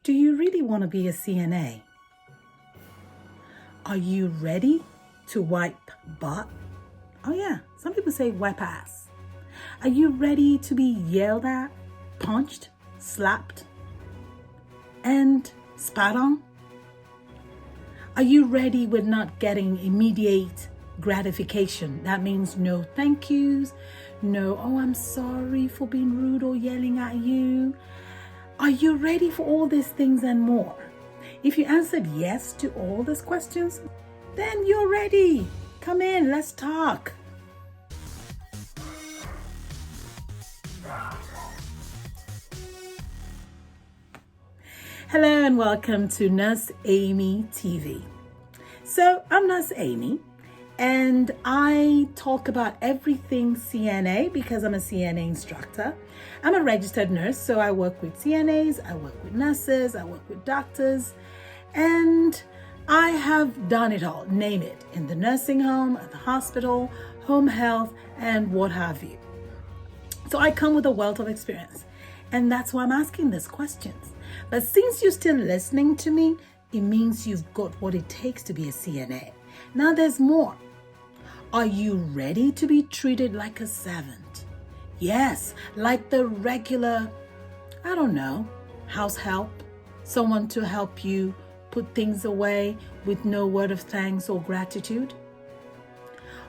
Do you really want to be a CNA? Are you ready to wipe butt? Oh yeah, some people say wipe ass. Are you ready to be yelled at, punched, slapped, and spat on? Are you ready with not getting immediate gratification? That means no thank yous, no, oh, I'm sorry for being rude or yelling at you. Are you ready for all these things and more? If you answered yes to all these questions, then you're ready. Come in, let's talk. Hello and welcome to Nurse Amy TV. So I'm Nurse Amy and I talk about everything CNA because I'm a CNA instructor. I'm a registered nurse, so I work with CNAs, I work with nurses, I work with doctors, and I have done it all, name it, in the nursing home, at the hospital, home health, and what have you. So I come with a wealth of experience, and that's why I'm asking these questions. But since you're still listening to me, it means you've got what it takes to be a CNA. Now there's more. Are you ready to be treated like a servant? Yes, like the regular, house help, someone to help you put things away with no word of thanks or gratitude?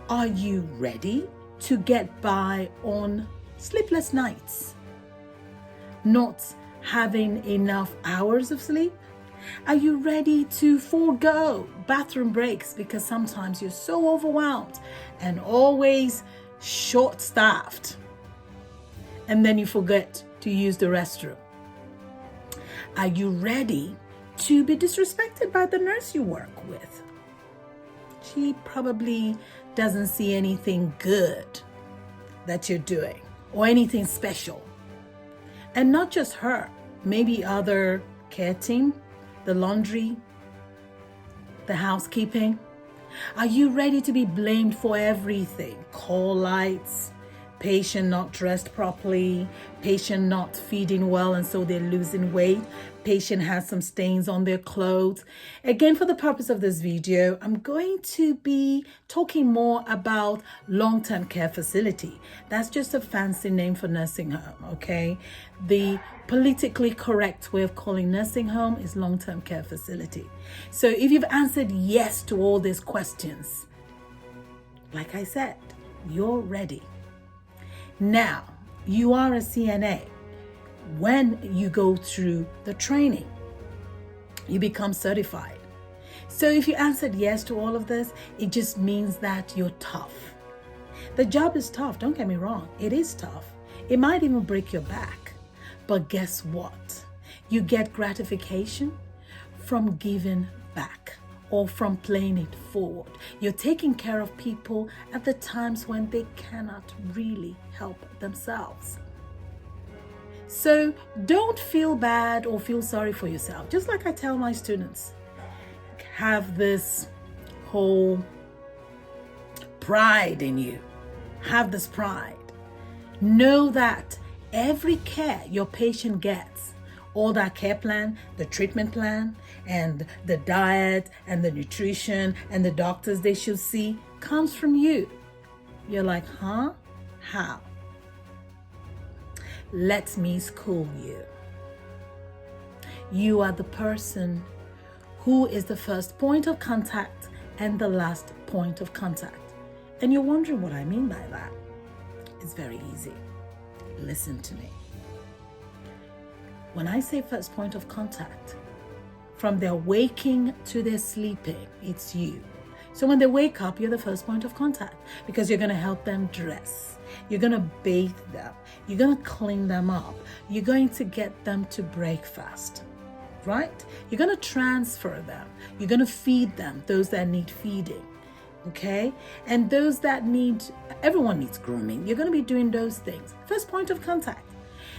Are you ready to get by on sleepless nights? Not having enough hours of sleep? Are you ready to forego bathroom breaks because sometimes you're so overwhelmed and always short-staffed and then you forget to use the restroom? Are you ready to be disrespected by the nurse you work with? She probably doesn't see anything good that you're doing or anything special. And not just her, maybe other care team, the laundry, the housekeeping. Are you ready to be blamed for everything? Call lights, patient not dressed properly, patient not feeding well and so they're losing weight, patient has some stains on their clothes. Again, for the purpose of this video, I'm going to be talking more about long-term care facility. That's just a fancy name for nursing home, okay? The politically correct way of calling nursing home is long-term care facility. So if you've answered yes to all these questions, like I said, you're ready. Now, you are a CNA. When you go through the training, you become certified. So if you answered yes to all of this, it just means that you're tough. The job is tough, don't get me wrong. It is tough. It might even break your back. But guess what? You get gratification from giving back or from playing it forward. You're taking care of people at the times when they cannot really help themselves. So don't feel bad or feel sorry for yourself. Just like I tell my students, have this whole pride in you. Have this pride. Know that every care your patient gets, all that care plan, the treatment plan, and the diet, and the nutrition, and the doctors they should see, comes from you. You're like, huh? How? Let me school you. You are the person who is the first point of contact and the last point of contact. And you're wondering what I mean by that. It's very easy. Listen to me. When I say first point of contact, from their waking to their sleeping, it's you. So when they wake up, you're the first point of contact because you're going to help them dress. You're going to bathe them. You're going to clean them up. You're going to get them to breakfast, right? You're going to transfer them. You're going to feed them, those that need feeding, okay? And those that everyone needs grooming. You're going to be doing those things. First point of contact.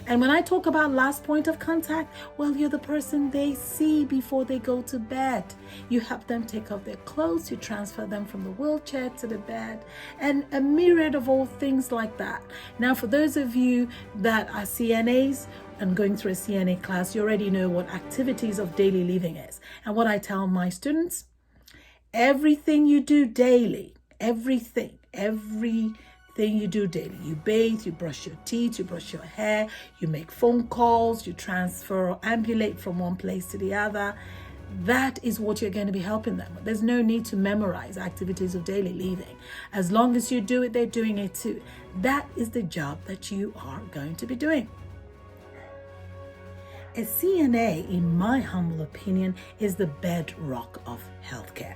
And when I talk about last point of contact, well, you're the person they see before they go to bed. You help them take off their clothes, you transfer them from the wheelchair to the bed, and a myriad of all things like that. Now, for those of you that are CNAs and going through a CNA class, you already know what activities of daily living is. And what I tell my students, everything you do daily, everything you do daily. You bathe, you brush your teeth, you brush your hair, you make phone calls, you transfer or ambulate from one place to the other. That is what you're going to be helping them with. There's no need to memorize activities of daily living. As long as you do it, they're doing it too. That is the job that you are going to be doing. A CNA, in my humble opinion, is the bedrock of healthcare.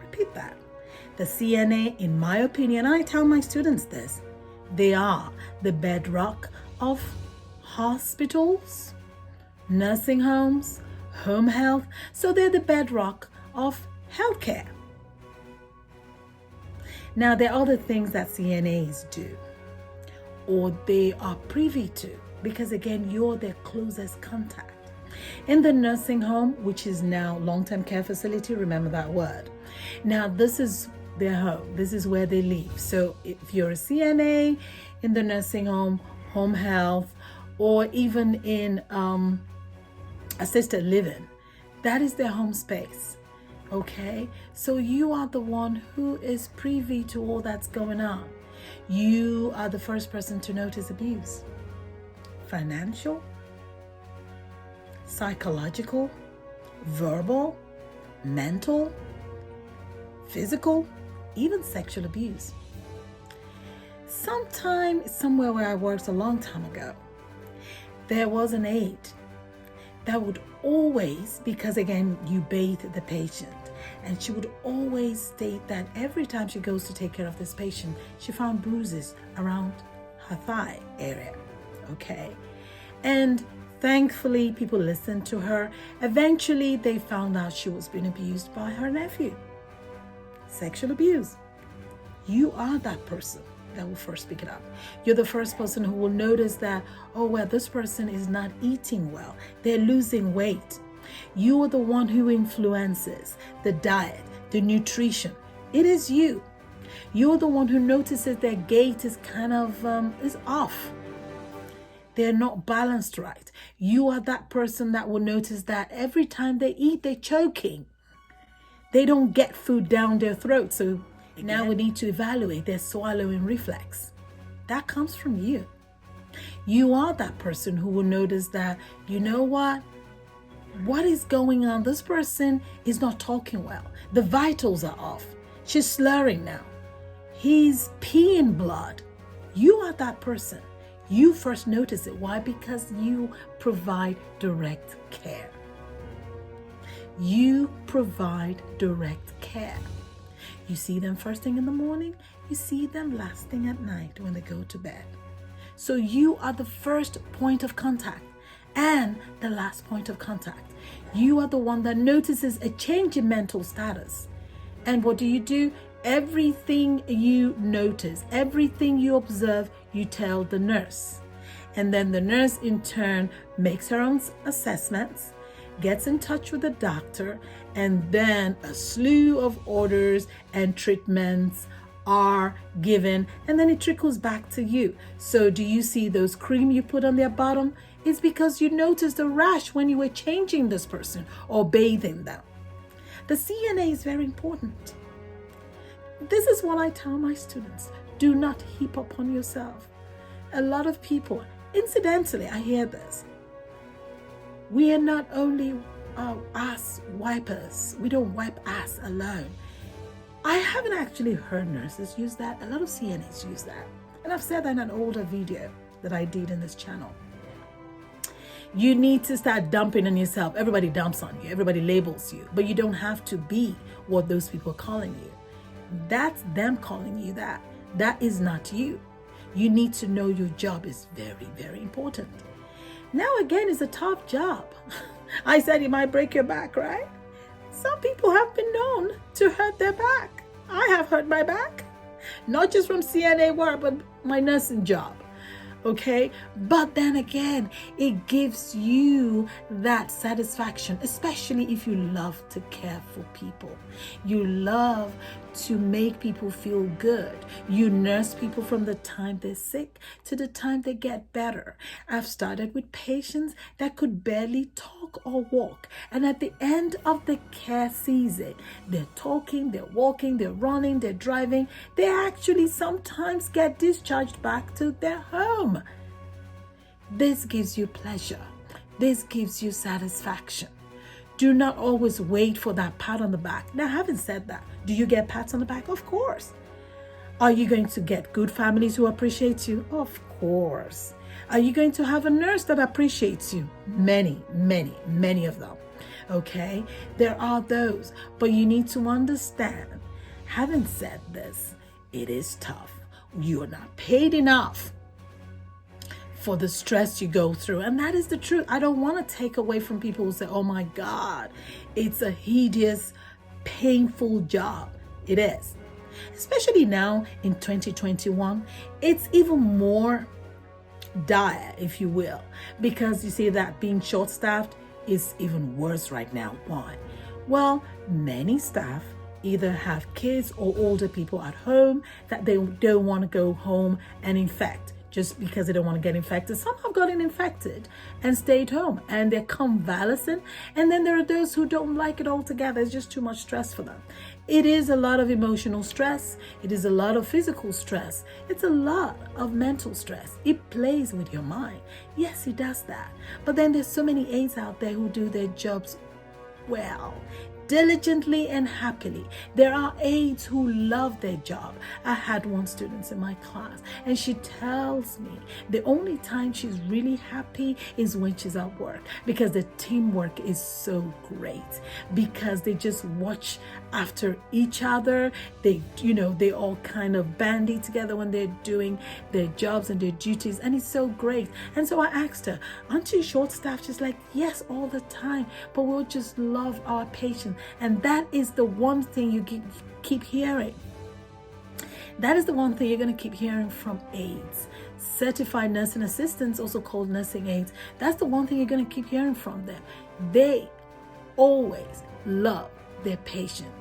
Repeat that. The CNA, in my opinion, I tell my students this, they are the bedrock of hospitals, nursing homes, home health. So they're the bedrock of healthcare. Now, there are other things that CNAs do or they are privy to, because again, you're their closest contact. In the nursing home, which is now long-term care facility, remember that word. Now, this is their home. This is where they live. So if you're a CNA in the nursing home, home health, or even in assisted living, that is their home space. Okay, so you are the one who is privy to all that's going on. You are the first person to notice abuse, financial, psychological, verbal, mental, physical, even sexual abuse. Sometime, somewhere where I worked a long time ago, there was an aide that would always, because again, you bathe the patient, and she would always state that every time she goes to take care of this patient, she found bruises around her thigh area, okay? And thankfully, people listened to her. Eventually, they found out she was being abused by her nephew. Sexual abuse. You are that person that will first pick it up. You're the first person who will notice that, oh, well, this person is not eating well. They're losing weight. You are the one who influences the diet, the nutrition. It is you. You're the one who notices their gait is kind of is off. They're not balanced right. You are that person that will notice that every time they eat, they're choking. They don't get food down their throat. So now we need to evaluate their swallowing reflex. That comes from you. You are that person who will notice that, you know what? What is going on? This person is not talking well. The vitals are off. She's slurring now. He's peeing blood. You are that person. You first notice it. Why? Because you provide direct care. You provide direct care. You see them first thing in the morning. You see them last thing at night when they go to bed. So you are the first point of contact and the last point of contact. You are the one that notices a change in mental status. And what do? Everything you notice, everything you observe, you tell the nurse. And then the nurse in turn makes her own assessments, gets in touch with the doctor, and then a slew of orders and treatments are given, and then it trickles back to you. So do you see those cream you put on their bottom? It's because you noticed a rash when you were changing this person or bathing them. The CNA is very important. This is what I tell my students. Do not heap upon yourself. A lot of people, incidentally, I hear this. We are not only ass wipers. We don't wipe ass alone. I haven't actually heard nurses use that. A lot of CNAs use that. And I've said that in an older video that I did in this channel. You need to start dumping on yourself. Everybody dumps on you. Everybody labels you. But you don't have to be what those people are calling you. That's them calling you that. That is not you. You need to know your job is very, very important. Now, again, it's a tough job. I said it might break your back, right? Some people have been known to hurt their back. I have hurt my back, not just from CNA work, but my nursing job. Okay, but then again, it gives you that satisfaction, especially if you love to care for people. You love to make people feel good. You nurse people from the time they're sick to the time they get better. I've started with patients that could barely talk or walk, and at the end of the care season, they're talking, they're walking, they're running, they're driving. They actually sometimes get discharged back to their home. This gives you pleasure. This gives you satisfaction. Do not always wait for that pat on the back. Now, having said that, do you get pats on the back? Of course. Are you going to get good families who appreciate you? Of course. Are you going to have a nurse that appreciates you? Many, many, many of them. Okay? There are those, but you need to understand, having said this, it is tough. You are not paid enough for the stress you go through. And that is the truth. I don't want to take away from people who say, oh my God, it's a hideous, painful job. It is. Especially now in 2021, it's even more dire, if you will, because you see that being short-staffed is even worse right now. Why? Well, many staff either have kids or older people at home that they don't want to go home and infect just because they don't want to get infected. Some have gotten infected and stayed home and they're convalescent. And then there are those who don't like it altogether. It's just too much stress for them. It is a lot of emotional stress. It is a lot of physical stress. It's a lot of mental stress. It plays with your mind. Yes, it does that. But then there's so many aides out there who do their jobs well, diligently and happily. There are aides who love their job. I had one student in my class and she tells me the only time she's really happy is when she's at work, because the teamwork is so great, because they just watch after each other. They all kind of bandy together when they're doing their jobs and their duties, and it's so great. And so I asked her, aren't you short-staffed? She's like, yes, all the time, but we'll just love our patients. And that is the one thing you keep hearing. That is the one thing you're going to keep hearing from aides. Certified nursing assistants, also called nursing aides. That's the one thing you're going to keep hearing from them. They always love their patient.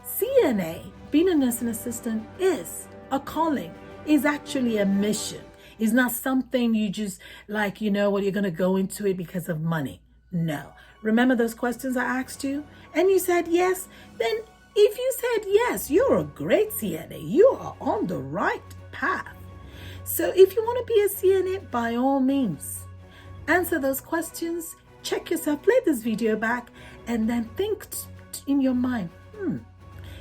CNA, being a nursing assistant, is a calling, is actually a mission. It's not something you just like, you're going to go into it because of money. No. Remember those questions I asked you? And you said yes? Then if you said yes, you're a great CNA. You are on the right path. So if you want to be a CNA, by all means, answer those questions, check yourself, play this video back, and then think in your mind,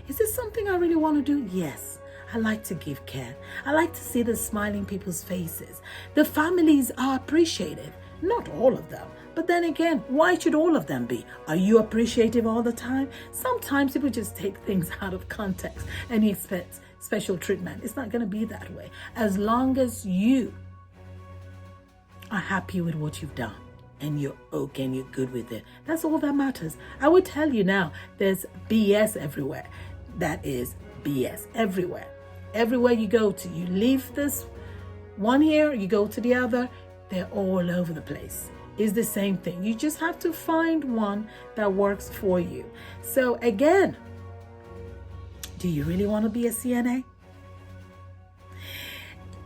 is this something I really want to do? Yes. I like to give care. I like to see the smiling people's faces. The families are appreciative. Not all of them. But then again, why should all of them be? Are you appreciative all the time? Sometimes people just take things out of context and you expect special treatment. It's not going to be that way. As long as you are happy with what you've done and you're okay and you're good with it, that's all that matters. I would tell you now, there's BS everywhere. That is BS everywhere. Everywhere you go to, you leave this one here, you go to the other, they're all over the place. It's the same thing. You just have to find one that works for you. So again, do you really want to be a CNA?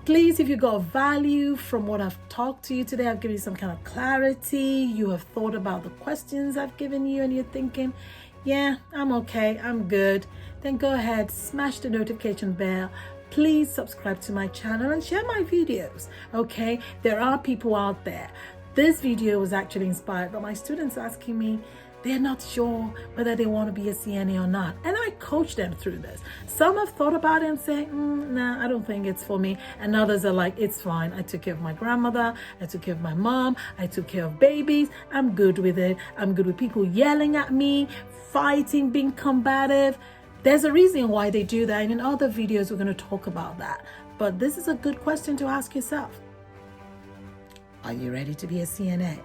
Please, if you got value from what I've talked to you today, I've given you some kind of clarity, you have thought about the questions I've given you and you're thinking, yeah, I'm okay, I'm good, then go ahead, smash the notification bell. Please subscribe to my channel and share my videos, okay? There are people out there. This video was actually inspired by my students asking me, they're not sure whether they want to be a CNA or not. And I coach them through this. Some have thought about it and say, nah, I don't think it's for me. And others are like, it's fine. I took care of my grandmother. I took care of my mom. I took care of babies. I'm good with it. I'm good with people yelling at me, fighting, being combative. There's a reason why they do that. And in other videos, we're going to talk about that. But this is a good question to ask yourself. Are you ready to be a CNA?